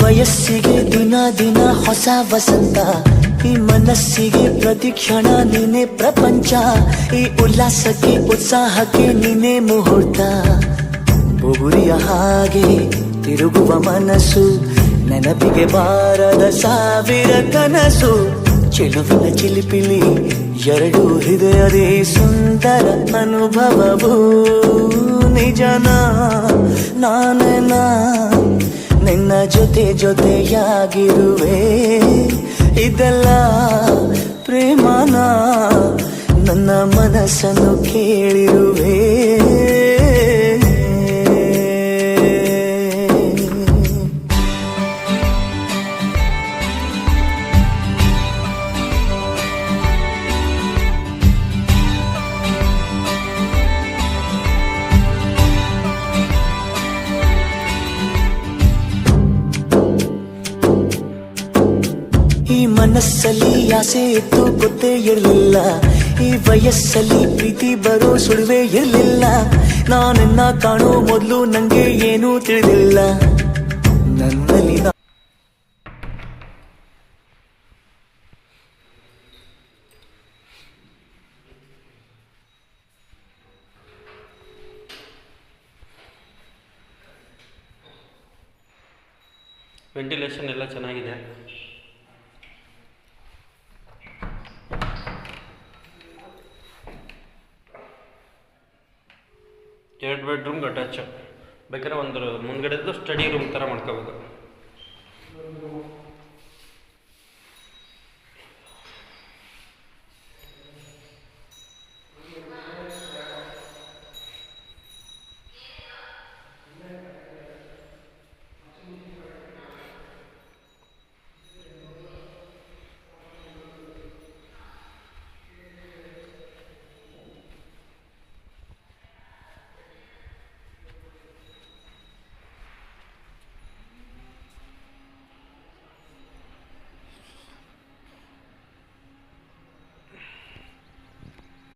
ವಯಸ್ಸಿಗೆ ದಿನ ದಿನ ಹೊಸ ವಸಂತ, ಈ ಮನಸ್ಸಿಗೆ ಪ್ರತಿಕ್ಷಣ ನೀನೆ ಪ್ರಪಂಚ, ಈ ಉಲ್ಲಾಸಕ್ಕೆ ಉತ್ಸಾಹಕ್ಕೆ ನೀನೆ ಮುಹೂರ್ತ. ಬುಗುರಿಯ ಹಾಗೆ ತಿರುಗುವ ಮನಸ್ಸು, ನೆನಪಿಗೆ ಬಾರದ ಸಾವಿರ ಕನಸು. ಚೆಲುವಿನ ಚಿಲಿಪಿಲಿ ಎರಡು ಹೃದಯದೇ ಸುಂದರ ಅನುಭವವು. ನಿಜನ ನಾನೇನ ನಿನ್ನ ಜೊತೆ ಜೊತೆಯಾಗಿರುವೆ. ಇದೆಲ್ಲ ಪ್ರೇಮನ ನನ್ನ ಮನಸ್ಸನ್ನು ಕೇಳಿರುವೆ. ಈ ಮನಸ್ಸಲ್ಲಿ ಆಸೆ ಇತ್ತು ಗೊತ್ತೇ ಇರಲಿಲ್ಲ, ಈ ವಯಸ್ಸಲ್ಲಿ ಪ್ರೀತಿ ಬರೋ ಸುಳಿವೇ ಇರಲಿಲ್ಲ. ನಾನನ್ನ ಕಾಣೋ ಮೊದಲು ನಂಗೆ ಏನೂ ತಿಳಿದಿಲ್ಲ. ನನ್ನಲ್ಲಿ ವೆಂಟಿಲೇಷನ್ ಎಲ್ಲ ಚೆನ್ನಾಗಿದೆ. ಎರಡು ಬೆಡ್ರೂಮ್ಗೆ ಅಟ್ಯಾಚ್. ಬೇಕಾದ್ರೆ ಒಂದು ಮುಂದ್ಗಡೆದು ಸ್ಟಡಿ ರೂಮ್ ಥರ ಮಾಡ್ಕೋಬೋದು.